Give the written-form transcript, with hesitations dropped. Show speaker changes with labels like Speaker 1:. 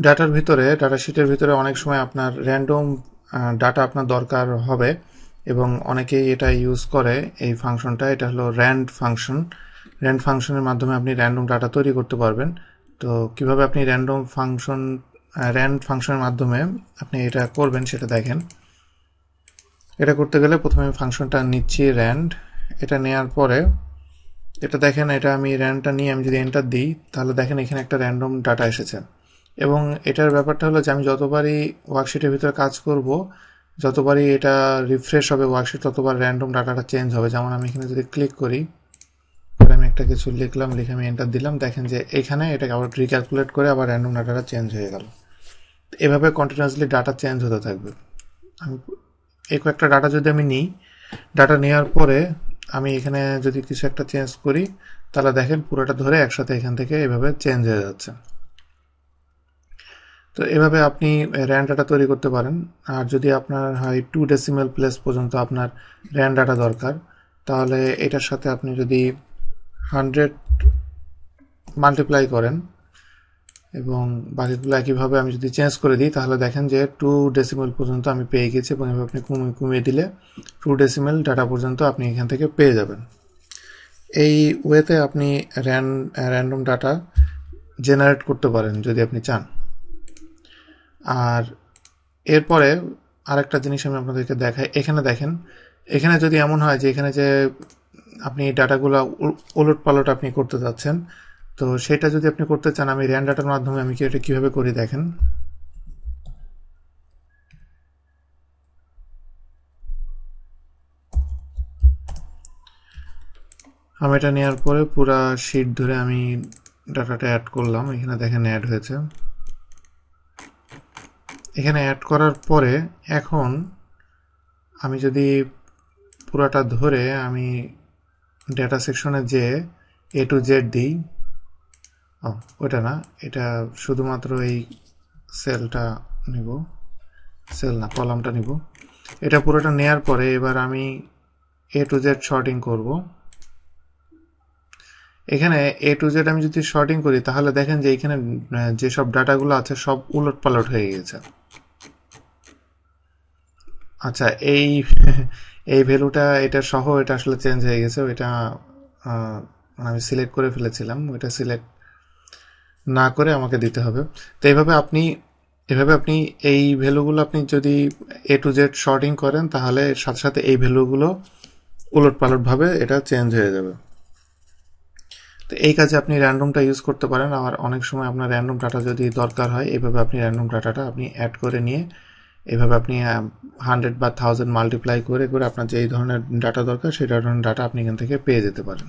Speaker 1: ডাটার ভিতরে, ডাটা শিটের ভিতরে অনেক সময় আপনার র্যান্ডম ডাটা আপনার দরকার হবে, এবং অনেকেই এটা ইউজ করে এই ফাংশনটা। এটা হলো র্যান্ড ফাংশন। র্যান্ড ফাংশনের মাধ্যমে আপনি র্যান্ডম ডাটা তৈরি করতে পারবেন। তো কিভাবে আপনি র্যান্ড ফাংশনের মাধ্যমে আপনি এটা করবেন সেটা দেখেন। এটা করতে গেলে প্রথমে আমি ফাংশনটা নিচ্ছি র্যান্ড। এটা নেওয়ার পরে এটা দেখেন, এটা আমি র্যান্ডটা নিয়ে আমি যদি এন্টার দিই তাহলে দেখেন এখানে একটা র্যান্ডম ডাটা এসেছে। এবং এটার ব্যাপারটা হলো যে আমি যতবারই ওয়ার্কশিটের ভিতরে কাজ করব, যতবারই এটা রিফ্রেশ হবে ওয়ার্কশিট, ততবার র্যান্ডম ডাটাটা চেঞ্জ হবে। যেমন আমি এখানে যদি ক্লিক করি, আমি একটা কিছু লিখলাম, লিখে আমি এন্টার দিলাম, দেখেন যে এখানে এটাকে আবার রিক্যালকুলেট করে আবার র্যান্ডম ডাটাটা চেঞ্জ হয়ে গেল। এভাবে কন্টিনিউয়াসলি ডাটা চেঞ্জ হতে থাকবে। আমি এই কয়েকটা ডাটা যদি আমি নিই, ডাটা নেওয়ার পরে আমি এখানে যদি কিছু একটা চেঞ্জ করি তাহলে দেখেন পুরোটা ধরে একসাথে এখান থেকে এভাবে চেঞ্জ হয়ে যাচ্ছে। তো এভাবে আপনি র্যান্ড ডাটা তৈরি করতে পারেন। আর যদি আপনার হয় 2 ডেসিমেল প্লেস পর্যন্ত আপনার র্যান্ড ডাটা দরকার, তাহলে এটার সাথে আপনি যদি 100 মাল্টিপ্লাই করেন এবং বাকিগুলো একইভাবে আমি যদি চেঞ্জ করে দিই, তাহলে দেখেন যে 2 ডেসিমেল পর্যন্ত আমি পেয়ে গেছি। এবং এভাবে আপনি কমিয়ে দিলে 2 ডেসিমেল ডাটা পর্যন্ত আপনি এখান থেকে পেয়ে যাবেন। এই ওয়েতে আপনি র্যান্ডম ডাটা জেনারেট করতে পারেন যদি আপনি চান। আর এরপরে আরেকটা জিনিস আমি আপনাদেরকে দেখাই। এখানে দেখেন, এখানে যদি এমন হয় যে এখানে যে আপনি ডাটাগুলো ওলট পালট আপনি করতে যাচ্ছেন, তো সেটা যদি আপনি করতে চান, আমি র্যান্ড ডাটার মাধ্যমে আমি এটা কিভাবে করি দেখেন। আমি এটা নেওয়ার পরে পুরা শিট ধরে আমি ডাটাটা অ্যাড করলাম। এখানে দেখেন অ্যাড হয়েছে। এখানে অ্যাড করার পরে এখন আমি যদি পুরাটা ধরে আমি ডেটা সেকশনে যে A to Z দিই, ওটা না, এটা শুধুমাত্র এই সেলটা নিব, সেল না কলামটা নিব। এটা পুরোটা নেয়ার পরে এবার আমি A to Z শর্টিং করব। এখানে A to Z আমি যদি শর্টিং করি তাহলে দেখেন যে এখানে যেসব ডাটাগুলো আছে সব উলট পালট হয়ে গেছে। আচ্ছা, এই ভ্যালুটা এটা সহ এটা আসলে চেঞ্জ হয়ে গেছে। ওইটা আমি সিলেক্ট করে ফেলেছিলাম, ওইটা সিলেক্ট না করে আমাকে দিতে হবে। তো এভাবে আপনি এই ভ্যালুগুলো আপনি যদি A to Z শর্টিং করেন তাহলে এর সাথে সাথে এই ভ্যালুগুলো উলট পালট ভাবে এটা চেঞ্জ হয়ে যাবে। তো এই কাজে আপনি র্যান্ডমটা ইউজ করতে পারেন। আর অনেক সময় আপনার র্যান্ডম ডাটা যদি দরকার হয়, এইভাবে আপনি র্যান্ডম ডাটাটা আপনি অ্যাড করে নিয়ে এইভাবে আপনি 100 বা 1000 মাল্টিপ্লাই করে আপনার যে এই ধরনের ডাটা দরকার সেই ধরনের ডাটা আপনি এখান থেকে পেয়ে যেতে পারেন।